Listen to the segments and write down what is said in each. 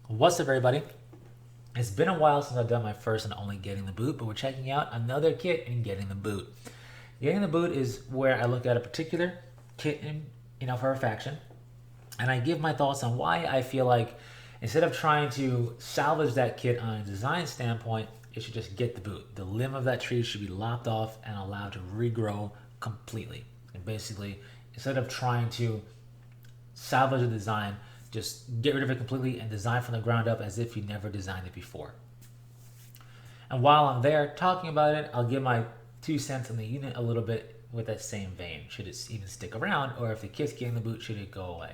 What's up, everybody? It's been a while since I've done my first and only Getting the Boot, but we're checking out another kit in Getting the Boot. Getting the Boot is where I look at a particular kit for a faction, and I give my thoughts on why I feel like instead of trying to salvage that kit on a design standpoint, it should just get the boot. The limb of that tree should be lopped off and allowed to regrow completely. And basically, instead of trying to salvage the design, just get rid of it completely and design from the ground up as if you never designed it before. And while I'm there talking about it, I'll give my 2 cents on the unit a little bit with that same vein. Should it even stick around, or if the kit's getting the boot, should it go away?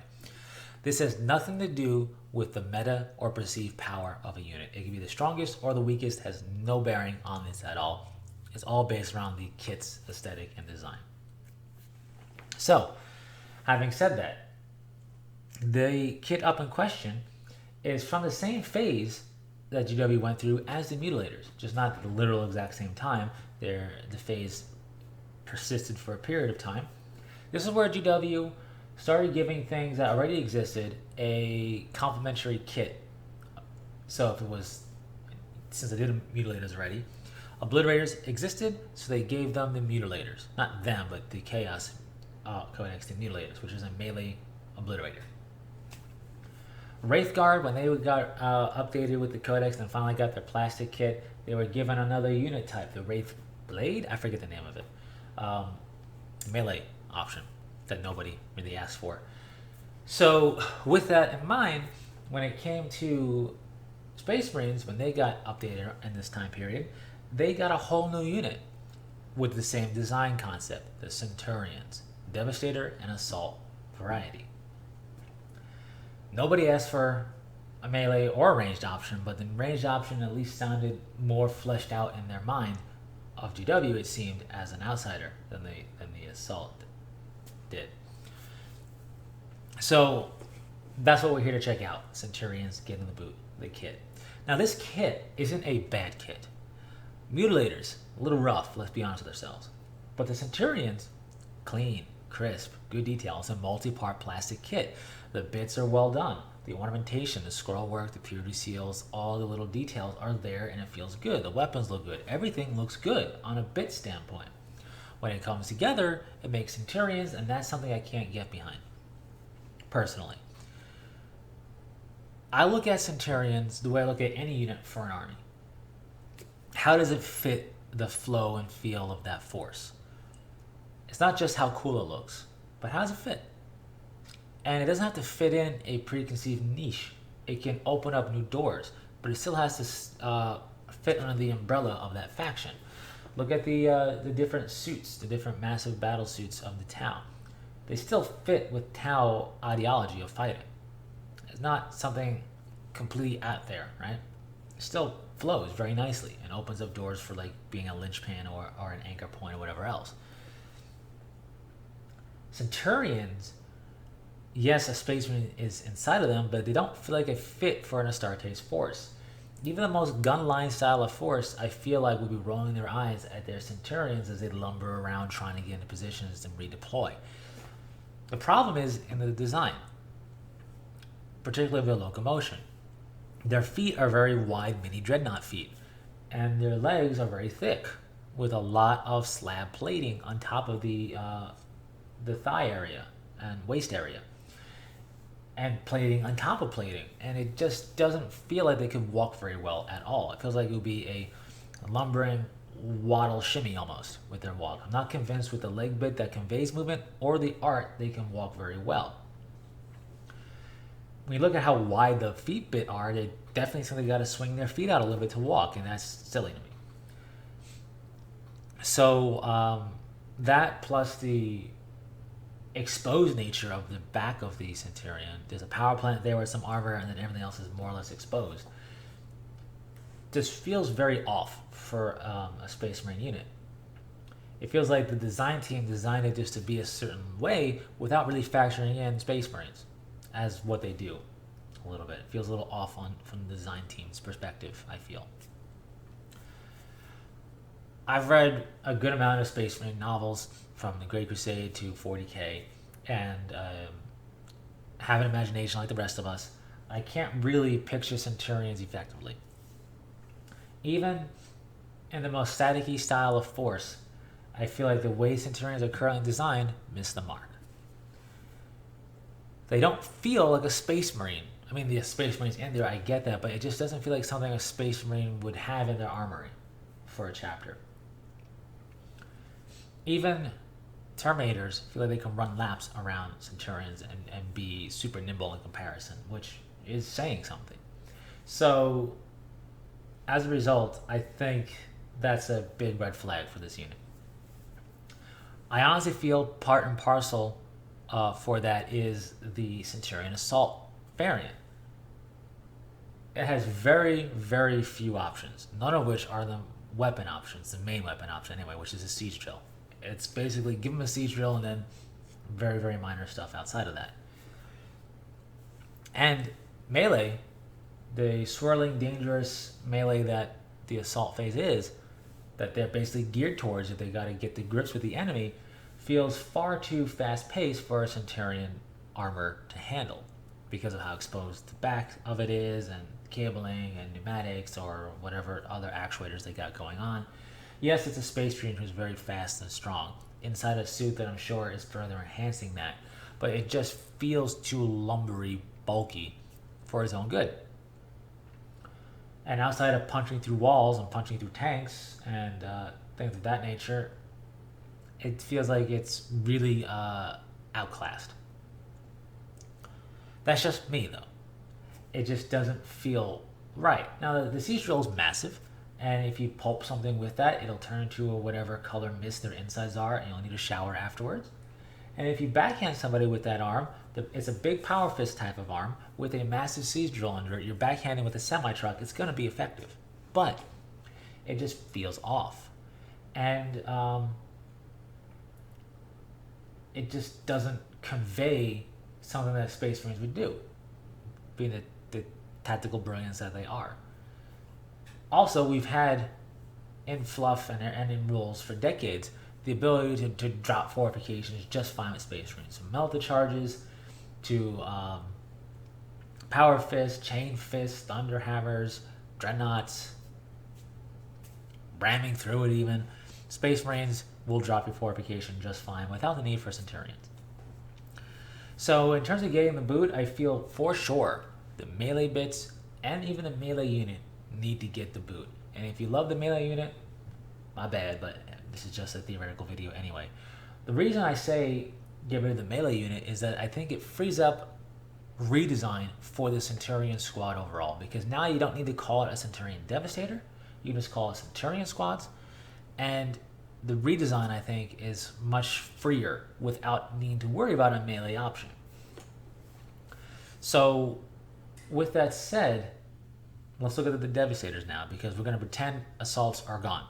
This has nothing to do with the meta or perceived power of a unit. It can be the strongest or the weakest, has no bearing on this at all. It's all based around the kit's aesthetic and design. So, having said that, the kit up in question is from the same phase that GW went through as the Mutilators, just not the literal exact same time. The phase persisted for a period of time. This is where GW started giving things that already existed a complementary kit. So if it was, since I did Mutilators already, Obliterators existed, so they gave them the Mutilators. Not them, but the Chaos Codex, the Mutilators, which is a melee Obliterator. Wraithguard, when they got updated with the Codex and finally got their plastic kit, they were given another unit type, the Wraith Blade. I forget the name of it. Melee option that nobody really asked for. So with that in mind, when it came to Space Marines, when they got updated in this time period, they got a whole new unit with the same design concept, the Centurions, Devastator and Assault variety. Nobody asked for a melee or a ranged option, but the ranged option at least sounded more fleshed out in their mind of GW, it seemed, as an outsider than the Assault did. So that's what we're here to check out. Centurions getting the boot, the kit. Now this kit isn't a bad kit. Mutilators, a little rough, let's be honest with ourselves. But the Centurions, clean, crisp, good details, a multi-part plastic kit. The bits are well done. The ornamentation, the scroll work, the purity seals, all the little details are there and it feels good. The weapons look good. Everything looks good on a bit standpoint. When it comes together, it makes Centurions, and that's something I can't get behind, personally. I look at Centurions the way I look at any unit for an army. How does it fit the flow and feel of that force? It's not just how cool it looks, but how does it fit? And it doesn't have to fit in a preconceived niche. It can open up new doors, but it still has to fit under the umbrella of that faction. Look at the different suits, the different massive battle suits of the Tau. They still fit with Tau ideology of fighting. It's not something completely out there, right? It still flows very nicely and opens up doors for like being a linchpin or an anchor point or whatever else. Centurions, yes, a Space Marine is inside of them, but they don't feel like a fit for an Astartes force. Even the most gun-line style of force, I feel like, would be rolling their eyes at their Centurions as they lumber around trying to get into positions and redeploy. The problem is in the design, particularly their locomotion. Their feet are very wide mini dreadnought feet, and their legs are very thick, with a lot of slab plating on top of the thigh area and waist area, and plating on top of plating, and it just doesn't feel like they could walk very well at all. It feels like it would be a lumbering waddle shimmy almost with their walk. I'm not convinced with the leg bit that conveys movement or the art they can walk very well. When you look at how wide the feet bit are, they definitely something got to swing their feet out a little bit to walk, and that's silly to me. So that plus the exposed nature of the back of the Centurion. There's a power plant there with some armor, and then everything else is more or less exposed. This feels very off for a Space Marine unit. It feels like the design team designed it just to be a certain way without really factoring in Space Marines as what they do a little bit. It feels a little off from the design team's perspective, I feel. I've read a good amount of Space Marine novels, from the Great Crusade to 40K, and have an imagination like the rest of us. I can't really picture Centurions effectively. Even in the most staticky style of force, I feel like the way Centurions are currently designed miss the mark. They don't feel like a Space Marine. I mean, the Space Marine's in there, I get that, but it just doesn't feel like something a Space Marine would have in their armory for a chapter. Even Terminators feel like they can run laps around Centurions and be super nimble in comparison, which is saying something. So, as a result, I think that's a big red flag for this unit. I honestly feel part and parcel for that is the Centurion Assault variant. It has very, very few options, none of which are the weapon options, the main weapon option anyway, which is a siege drill. It's basically give them a siege drill and then very, very minor stuff outside of that. And melee, the swirling, dangerous melee that the assault phase is, that they're basically geared towards if they got to get the grips with the enemy, feels far too fast-paced for a Centurion armor to handle because of how exposed the back of it is and cabling and pneumatics or whatever other actuators they got going on. Yes, it's a Space Marine who's very fast and strong inside a suit that I'm sure is further enhancing that, but it just feels too lumbery, bulky for his own good. And outside of punching through walls and punching through tanks and things of that nature, it feels like it's really outclassed. That's just me, though. It just doesn't feel right. Now, the siege drill is massive, and if you pulp something with that, it'll turn into whatever color mist their insides are, and you'll need a shower afterwards. And if you backhand somebody with that arm, it's a big power fist type of arm with a massive siege drill under it. You're backhanding with a semi-truck, it's going to be effective. But it just feels off. And it just doesn't convey something that Space Marines would do, being the tactical brilliance that they are. Also, we've had in fluff and in rules for decades the ability to drop fortifications just fine with Space Marines. From melted charges to power fist, chain fist, thunder hammers, dreadnoughts, ramming through it even. Space Marines will drop your fortification just fine without the need for Centurions. So in terms of getting the boot, I feel for sure the melee bits and even the melee unit need to get the boot. And if you love the melee unit, my bad, but this is just a theoretical video anyway. The reason I say get rid of the melee unit is that I think it frees up redesign for the Centurion squad overall, because now you don't need to call it a Centurion Devastator, you just call it Centurion squads, and the redesign I think is much freer without needing to worry about a melee option. So with that said, let's look at the Devastators now, because we're going to pretend assaults are gone.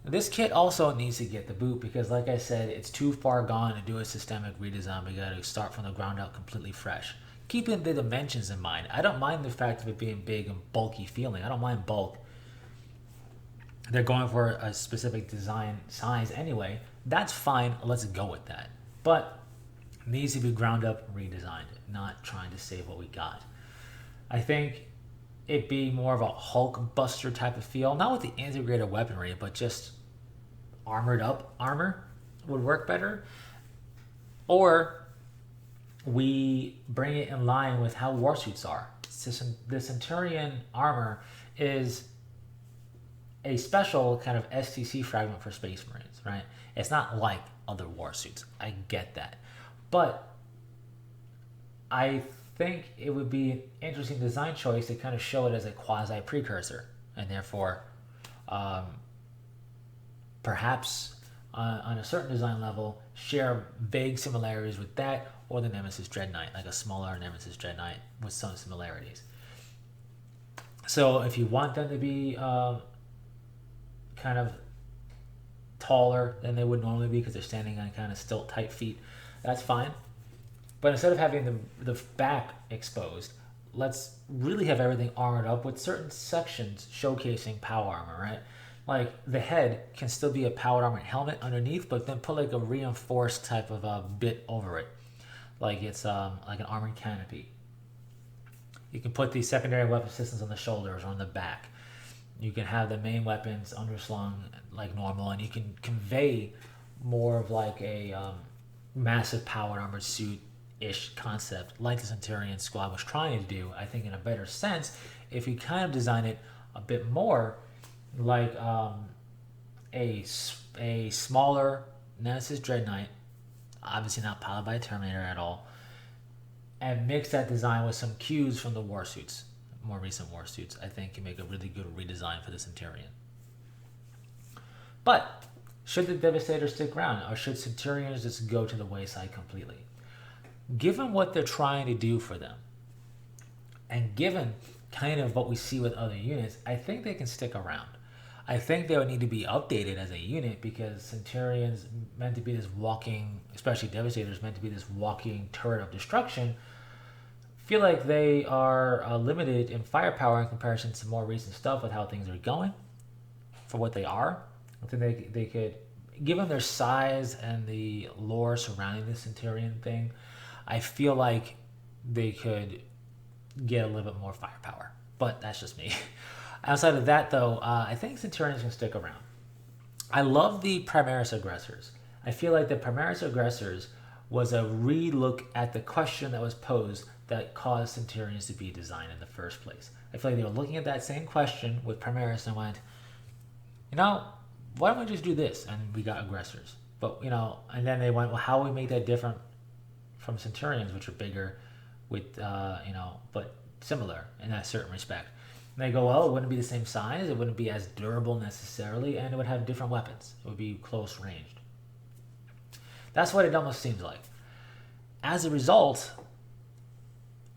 This kit also needs to get the boot because, like I said, it's too far gone to do a systemic redesign. We got to start from the ground up completely fresh. Keeping the dimensions in mind, I don't mind the fact of it being big and bulky feeling. I don't mind bulk. They're going for a specific design size anyway. That's fine. Let's go with that. But it needs to be ground up redesigned, not trying to save what we got. I think it be more of a Hulk Buster type of feel, not with the integrated weaponry, but just armored up armor would work better. Or we bring it in line with how warsuits are. The Centurion armor is a special kind of STC fragment for Space Marines, right? It's not like other warsuits. I get that. But I think it would be an interesting design choice to kind of show it as a quasi precursor, and therefore perhaps on a certain design level share vague similarities with that or the Nemesis Dread Knight, like a smaller Nemesis Dread Knight with some similarities. So if you want them to be kind of taller than they would normally be because they're standing on kind of stilt type feet, that's fine. But instead of having the back exposed, let's really have everything armored up with certain sections showcasing power armor, right? Like the head can still be a powered armor helmet underneath, but then put like a reinforced type of bit over it. Like it's like an armored canopy. You can put these secondary weapon systems on the shoulders or on the back. You can have the main weapons underslung like normal, and you can convey more of like a massive powered armored suit-ish concept like the Centurion squad was trying to do, I think in a better sense, if you kind of design it a bit more like a smaller Nemesis Dread Knight, obviously not powered by a Terminator at all, and mix that design with some cues from the war suits, more recent war suits, I think can make a really good redesign for the Centurion. But should the Devastator stick around, or should Centurions just go to the wayside completely? Given what they're trying to do for them, and given kind of what we see with other units, I think they can stick around. I think they would need to be updated as a unit, because Centurions meant to be this walking, especially Devastators, meant to be this walking turret of destruction. Feel like they are limited in firepower in comparison to more recent stuff with how things are going for what they are. I think they could, given their size and the lore surrounding the Centurion thing, I feel like they could get a little bit more firepower. But that's just me. Outside of that, though, I think Centurions can stick around. I love the Primaris Aggressors. I feel like the Primaris Aggressors was a re-look at the question that was posed that caused Centurions to be designed in the first place. I feel like they were looking at that same question with Primaris and went, why don't we just do this? And we got Aggressors. But, and then they went, well, how do we make that different from Centurions, which are bigger with, but similar in that certain respect. And they go, well, it wouldn't be the same size, it wouldn't be as durable necessarily, and it would have different weapons. It would be close ranged. That's what it almost seems like. As a result,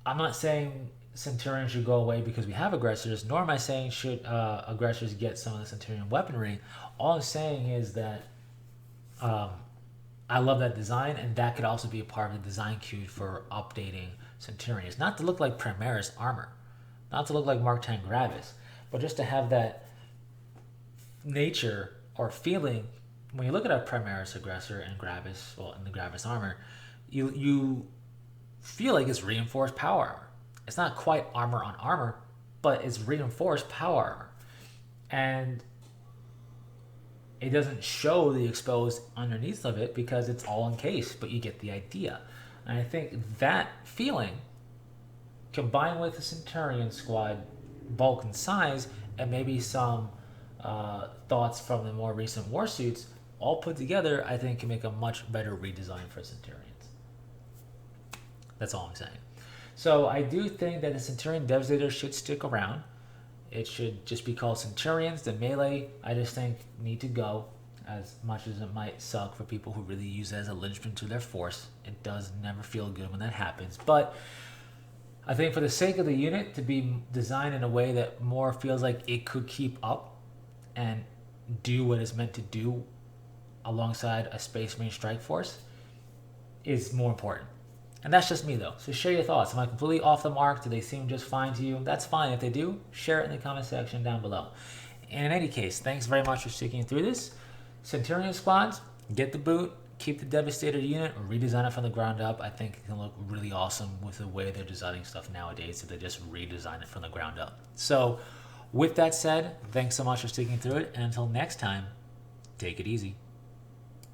I'm not saying Centurion should go away because we have Aggressors, nor am I saying should Aggressors get some of the Centurion weaponry. All I'm saying is that I love that design, and that could also be a part of the design cue for updating Centurions. Not to look like Primaris armor, not to look like Mark X Gravis, but just to have that nature or feeling. When you look at a Primaris Aggressor and Gravis, well, in the Gravis armor, you feel like it's reinforced power armor. It's not quite armor on armor, but it's reinforced power armor. And it doesn't show the exposed underneath of it because it's all encased, but you get the idea. And I think that feeling, combined with the Centurion squad bulk and size, and maybe some thoughts from the more recent war suits, all put together, I think can make a much better redesign for Centurions. That's all I'm saying. So I do think that the Centurion Devastator should stick around. It should just be called Centurions. The melee, I just think, need to go, as much as it might suck for people who really use it as a linchpin to their force. It does never feel good when that happens. But I think for the sake of the unit to be designed in a way that more feels like it could keep up and do what it's meant to do alongside a Space Marine Strike Force is more important. And that's just me, though. So share your thoughts. Am I completely off the mark? Do they seem just fine to you? That's fine. If they do, share it in the comment section down below. And in any case, thanks very much for sticking through this. Centurion squads, get the boot, keep the Devastator unit, or redesign it from the ground up. I think it can look really awesome with the way they're designing stuff nowadays, so they just redesign it from the ground up. So with that said, thanks so much for sticking through it. And until next time, take it easy.